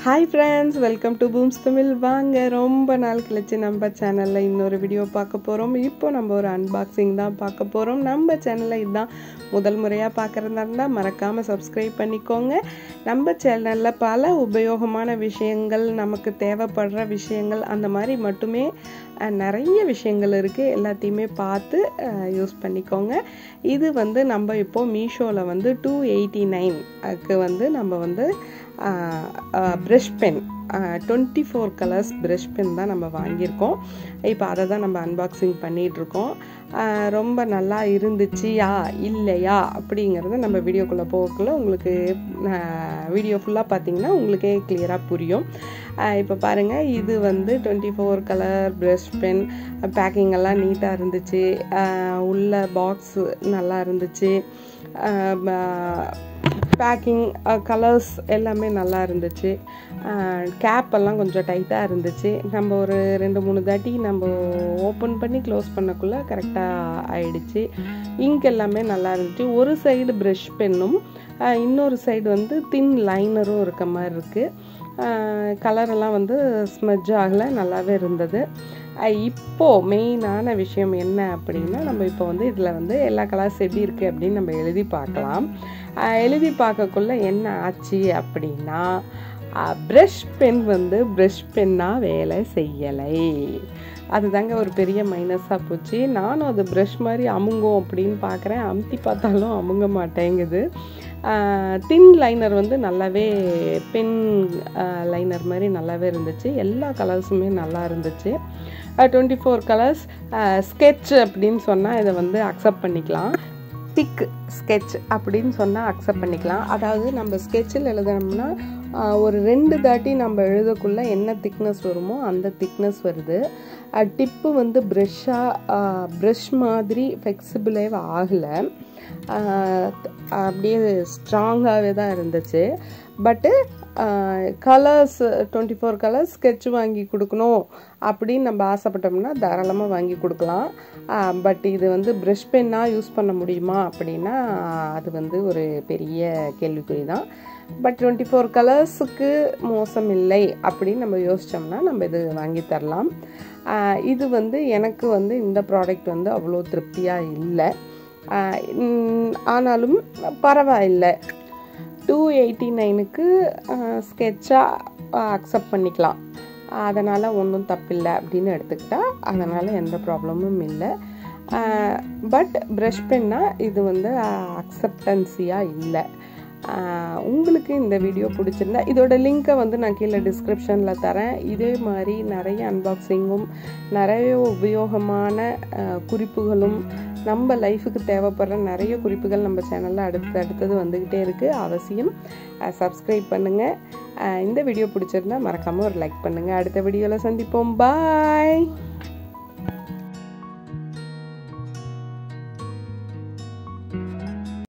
Hi friends, welcome to Booms Tamil. வாங்க ரொம்ப நாள் கழிச்சு நம்ம சேனல்ல இன்னொரு வீடியோ பார்க்க போறோம். இப்போ நம்ம ஒரு அன்பாக்சிங் தான் பார்க்க போறோம். நம்ம சேனல்ல இதான் முதல் முறையா பார்க்கறதா இருந்தா மறக்காம Subscribe பண்ணிக்கோங்க. நம்ம சேனல்ல பல உபயோகமான விஷயங்கள், நமக்கு தேவைப்படுற விஷயங்கள் அந்த மாதிரி மட்டுமே நிறைய விஷயங்கள் இருக்கு. எல்லாத்தையுமே பார்த்து யூஸ் பண்ணிக்கோங்க. இது வந்து நம்ம இப்போ மீஷோல வந்து 289க்கு வந்து நம்ம வந்து brush pen 24 colors brush pen தான் நம்ம வாங்கியிருக்கோம். இப்போ அதை தான் நம்ம அன்பாக்சிங் பண்ணிகிட்ருக்கோம். ரொம்ப நல்லா இருந்துச்சியா இல்லையா அப்படிங்கிறத நம்ம வீடியோக்குள்ளே போகக்குள்ள உங்களுக்கு வீடியோ ஃபுல்லாக பார்த்தீங்கன்னா உங்களுக்கே கிளியராக புரியும். இப்போ பாருங்கள், இது வந்து 24 கலர் ப்ரஷ் பென். பேக்கிங் எல்லாம் நீட்டாக இருந்துச்சு. உள்ள பாக்ஸ் நல்லா இருந்துச்சு. பேக்கிங் கலர்ஸ் எல்லாமே நல்லா இருந்துச்சு. கேப் எல்லாம் கொஞ்சம் டைட்டாக இருந்துச்சு. நம்ம ஒரு 2-3 தாட்டி நம்ம ஓப்பன் பண்ணி க்ளோஸ் பண்ணக்குள்ளே கரெக்டாக ஆயிடுச்சு. இங்க் எல்லாமே நல்லா இருந்துச்சு. ஒரு சைடு ப்ரஷ் பென்னும் இன்னொரு சைடு வந்து தின் லைனரும் இருக்க மாதிரி இருக்குது. கலரெல்லாம் வந்து ஸ்மெட்ஜ் ஆகலை, நல்லாவே இருந்தது. இப்போது மெயினான விஷயம் என்ன அப்படின்னா, நம்ம இப்போ வந்து இதில் வந்து எல்லா கலர்ஸ் எப்படி இருக்குது அப்படின்னு நம்ம எழுதி பார்க்கலாம். எழுதி பார்க்கக்குள்ள என்ன ஆச்சு அப்படின்னா, ப்ரஷ் பென் வந்து ப்ரஷ் பென்னாக வேலை செய்யலை. அதுதாங்க ஒரு பெரிய மைனஸாக போச்சு. நானும் அது ப்ரஷ் மாதிரி அமுங்கும் அப்படின்னு பார்க்குறேன். அமுத்தி பார்த்தாலும் அமுங்க மாட்டேங்குது. தின் லைனர் வந்து நல்லாவே பென் லைனர் மாதிரி நல்லாவே இருந்துச்சு. எல்லா கலர்ஸுமே நல்லா இருந்துச்சு. 24 கலர்ஸ். ஸ்கெட்ச் அப்படின்னு சொன்னால் இதை வந்து அக்செப்ட் பண்ணிக்கலாம். திக் ஸ்கெட்ச் அப்படின்னு சொன்னால் அக்செப்ட் பண்ணிக்கலாம். அதாவது நம்ம ஸ்கெட்சில் எழுதணும்னா ஒரு 2 தாட்டி நம்ம எழுதக்குள்ளே என்ன திக்னஸ் வருமோ அந்த திக்னஸ் வருது. டிப்பு வந்து ப்ரஷ் மாதிரி ஃப்ளெக்சிபிளே ஆகலை. அப்படியே ஸ்ட்ராங்காகவே தான் இருந்துச்சு. பட்டு கலர்ஸ் 24 கலர்ஸ் ஸ்கெட்ச் வாங்கி கொடுக்கணும் அப்படின்னு நம்ம ஆசைப்பட்டோம்னா தாராளமாக வாங்கி கொடுக்கலாம். பட் இது வந்து ப்ரஷ் பென்னாக யூஸ் பண்ண முடியுமா அப்படின்னா அது வந்து ஒரு பெரிய கேள்விக்குறி தான். பட் 24 கலர்ஸுக்கு மோசம் இல்லை அப்படின்னு நம்ம யோசித்தோம்னா நம்ம இது வாங்கி தரலாம். இது வந்து எனக்கு வந்து இந்த ப்ராடக்ட் வந்து அவ்வளோ திருப்தியாக இல்லை. ஆனாலும் பரவாயில்லை. 289க்கு ஸ்கெட்சாக அக்செப்ட் பண்ணிக்கலாம். அதனால் ஒன்றும் தப்பில்லை அப்படின்னு எடுத்துக்கிட்டால் அதனால் எந்த ப்ராப்ளமும் இல்லை. பட் ப்ரஷ் பென்னாக இது வந்து அக்செப்டன்சியாக இல்லை. உங்களுக்கு இந்த வீடியோ பிடிச்சிருந்தா இதோட லிங்க்கை வந்து நான் கீழே டிஸ்கிரிப்ஷனில் தரேன். இதே மாதிரி நிறைய அன்பாக்சிங்கும் நிறைய உபயோகமான குறிப்புகளும் நம்ம லைஃபுக்கு தேவைப்படுற நிறைய குறிப்புகள் நம்ம சேனலில் அடுத்தது வந்துக்கிட்டே இருக்குது. அவசியம் சப்ஸ்கிரைப் பண்ணுங்கள். இந்த வீடியோ பிடிச்சிருந்தா மறக்காமல் ஒரு லைக் பண்ணுங்கள். அடுத்த வீடியோவில் சந்திப்போம். பாய்.